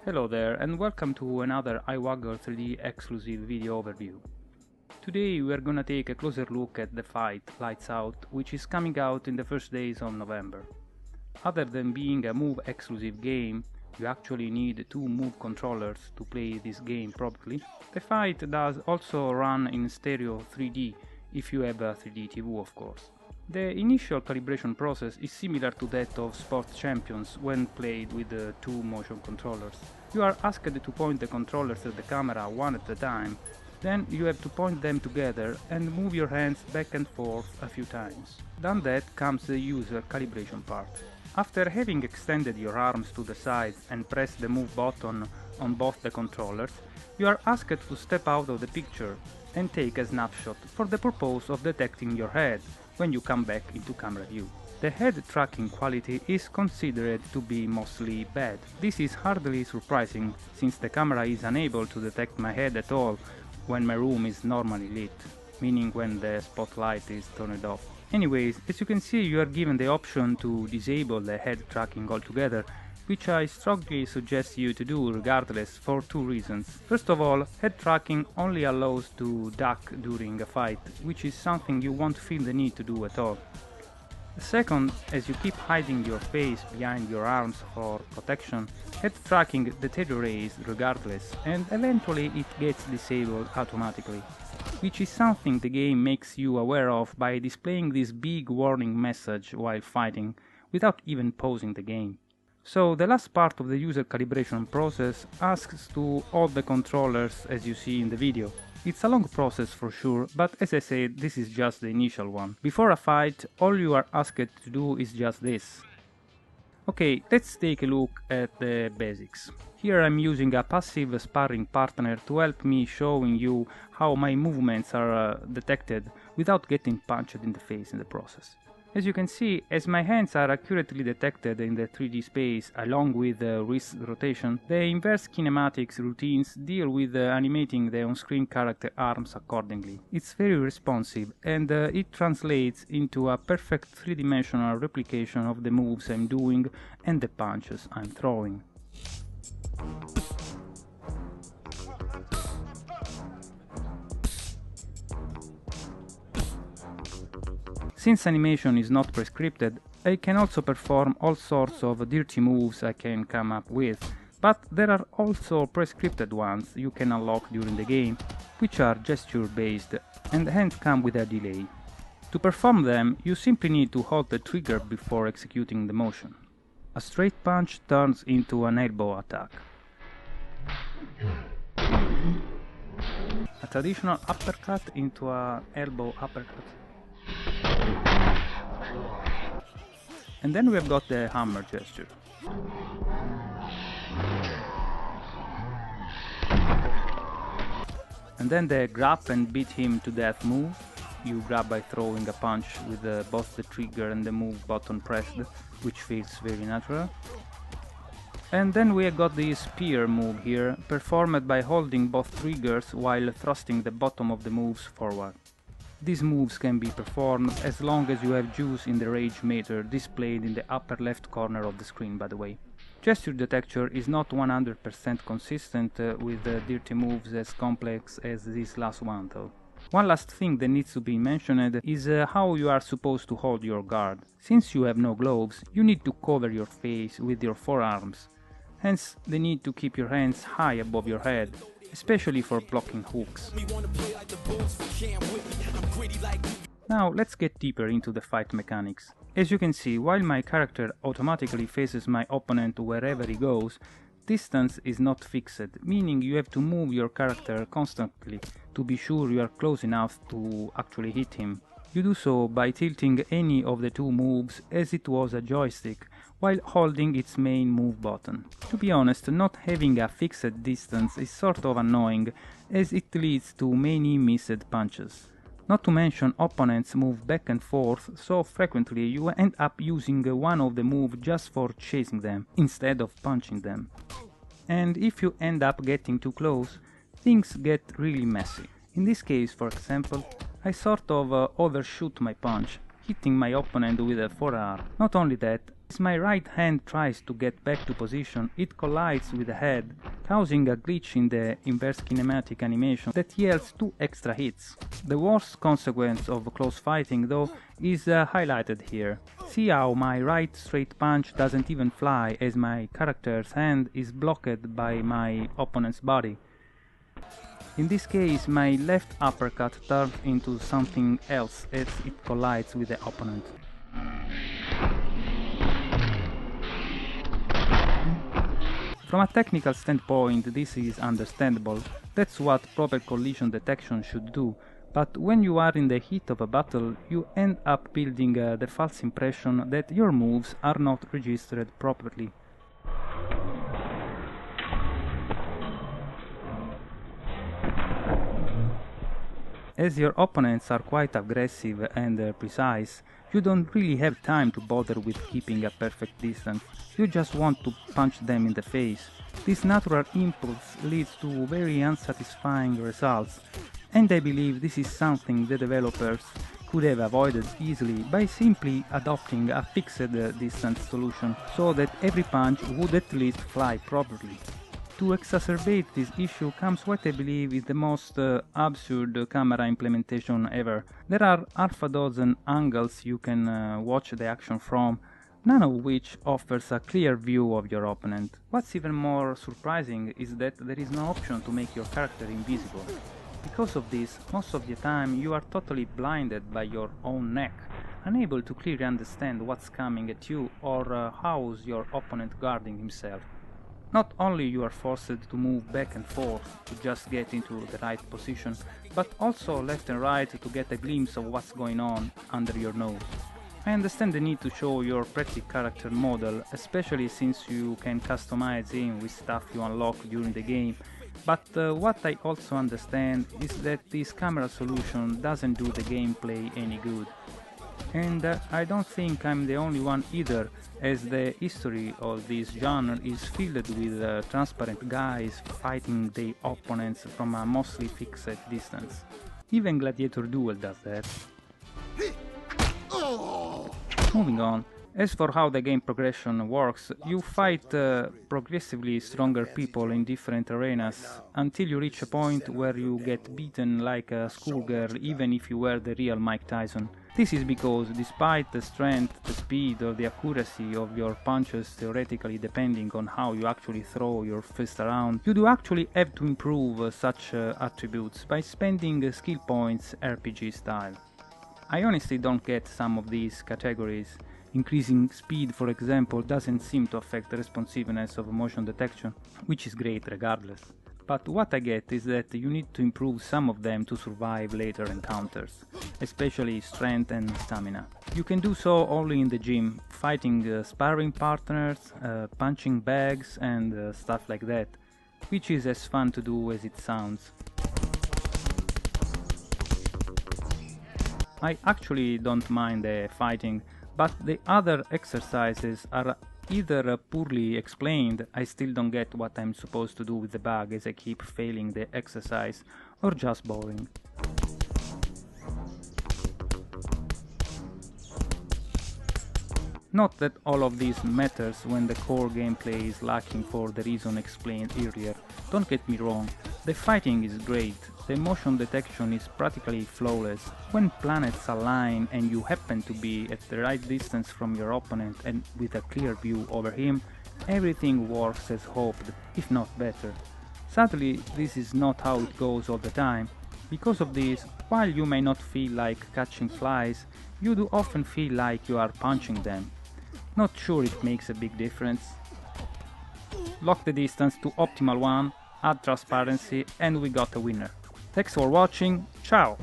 Hello there and welcome to another iWatch 3D exclusive video overview. Today we are gonna take a closer look at the fight Lights Out, which is coming out in the first days of November. Other than being a Move exclusive game, you actually need two Move controllers to play this game properly. The fight does also run in stereo 3D if you have a 3D TV, of course. The initial calibration process is similar to that of sports champions when played with the two motion controllers. You are asked to point the controllers at the camera one at a time, then you have to point them together and move your hands back and forth a few times. Done that comes the user calibration part. After having extended your arms to the sides and pressed the move button on both the controllers, you are asked to step out of the picture and take a snapshot for the purpose of detecting your head when you come back into camera view. The head tracking quality is considered to be mostly bad. This is hardly surprising, since the camera is unable to detect my head at all when my room is normally lit, meaning when the spotlight is turned off. Anyways, as you can see, you are given the option to disable the head tracking altogether, which I strongly suggest you to do regardless for two reasons. First of all, head tracking only allows to duck during a fight, which is something you won't feel the need to do at all. Second, as you keep hiding your face behind your arms for protection, head tracking deteriorates regardless, and eventually it gets disabled automatically, which is something the game makes you aware of by displaying this big warning message while fighting, without even pausing the game. So the last part of the user calibration process asks to hold the controllers as you see in the video. It's a long process for sure, but as I said, this is just the initial one. Before a fight, all you are asked to do is just this. Okay, let's take a look at the basics. Here I'm using a passive sparring partner to help me showing you how my movements are detected without getting punched in the face in the process. As you can see, as my hands are accurately detected in the 3D space along with the wrist rotation, the inverse kinematics routines deal with animating the on-screen character arms accordingly. It's very responsive, and it translates into a perfect three-dimensional replication of the moves I'm doing and the punches I'm throwing. Since animation is not prescripted, I can also perform all sorts of dirty moves I can come up with, but there are also prescripted ones you can unlock during the game, which are gesture-based and hence come with a delay. To perform them, you simply need to hold the trigger before executing the motion. A straight punch turns into an elbow attack. A traditional uppercut into an elbow uppercut. And then we have got the hammer gesture. And then the grab and beat him to death move. You grab by throwing a punch with both the trigger and the move button pressed, which feels very natural. And then we have got the spear move here, performed by holding both triggers while thrusting the bottom of the moves forward. These moves can be performed as long as you have juice in the rage meter displayed in the upper left corner of the screen, by the way. Gesture detection is not 100% consistent with dirty moves as complex as this last one though. One last thing that needs to be mentioned is how you are supposed to hold your guard. Since you have no gloves, you need to cover your face with your forearms, hence the need to keep your hands high above your head, especially for blocking hooks. Now let's get deeper into the fight mechanics. As you can see, while my character automatically faces my opponent wherever he goes, distance is not fixed, meaning you have to move your character constantly to be sure you are close enough to actually hit him. You do so by tilting any of the two moves as it was a joystick, while holding its main move button. To be honest, not having a fixed distance is sort of annoying, as it leads to many missed punches. Not to mention opponents move back and forth so frequently you end up using one of the moves just for chasing them, instead of punching them. And if you end up getting too close, things get really messy. In this case, for example, I sort of overshoot my punch, hitting my opponent with a forearm. Not only that, As my right hand tries to get back to position, it collides with the head, causing a glitch in the inverse kinematic animation that yields 2 extra hits. The worst consequence of close fighting, though, is highlighted here. See how my right straight punch doesn't even fly, as my character's hand is blocked by my opponent's body. In this case, my left uppercut turns into something else as it collides with the opponent. From a technical standpoint, this is understandable. That's what proper collision detection should do. But when you are in the heat of a battle, you end up building the false impression that your moves are not registered properly. As your opponents are quite aggressive and precise, you don't really have time to bother with keeping a perfect distance. You just want to punch them in the face. This natural impulse leads to very unsatisfying results, and I believe this is something the developers could have avoided easily by simply adopting a fixed distance solution, so that every punch would at least fly properly. To exacerbate this issue comes what I believe is the most absurd camera implementation ever. There are half a dozen angles you can watch the action from, none of which offers a clear view of your opponent. What's even more surprising is that there is no option to make your character invisible. Because of this, most of the time you are totally blinded by your own neck, unable to clearly understand what's coming at you or how's your opponent guarding himself. Not only you are forced to move back and forth to just get into the right position, but also left and right to get a glimpse of what's going on under your nose. I understand the need to show your pretty character model, especially since you can customize him with stuff you unlock during the game, but what I also understand is that this camera solution doesn't do the gameplay any good. And I don't think I'm the only one either, as the history of this genre is filled with transparent guys fighting their opponents from a mostly fixed distance. Even Gladiator Duel does that. Moving on. As for how the game progression works, you fight progressively stronger people in different arenas until you reach a point where you get beaten like a schoolgirl even if you were the real Mike Tyson. This is because despite the strength, the speed or the accuracy of your punches, theoretically depending on how you actually throw your fist around, you do actually have to improve such attributes by spending skill points RPG style. I honestly don't get some of these categories. Increasing speed, for example, doesn't seem to affect the responsiveness of motion detection, which is great regardless. But what I get is that you need to improve some of them to survive later encounters, especially strength and stamina. You can do so only in the gym, fighting sparring partners, punching bags and stuff like that, which is as fun to do as it sounds. I actually don't mind the fighting, but the other exercises are either poorly explained, I still don't get what I'm supposed to do with the bug as I keep failing the exercise, or just boring. Not that all of this matters when the core gameplay is lacking for the reason explained earlier. Don't get me wrong, the fighting is great, the motion detection is practically flawless. When planets align and you happen to be at the right distance from your opponent and with a clear view over him, everything works as hoped, if not better. Sadly, this is not how it goes all the time. Because of this, while you may not feel like catching flies, you do often feel like you are punching them. Not sure it makes a big difference. Lock the distance to optimal one, add transparency, and we got a winner. Thanks for watching, ciao!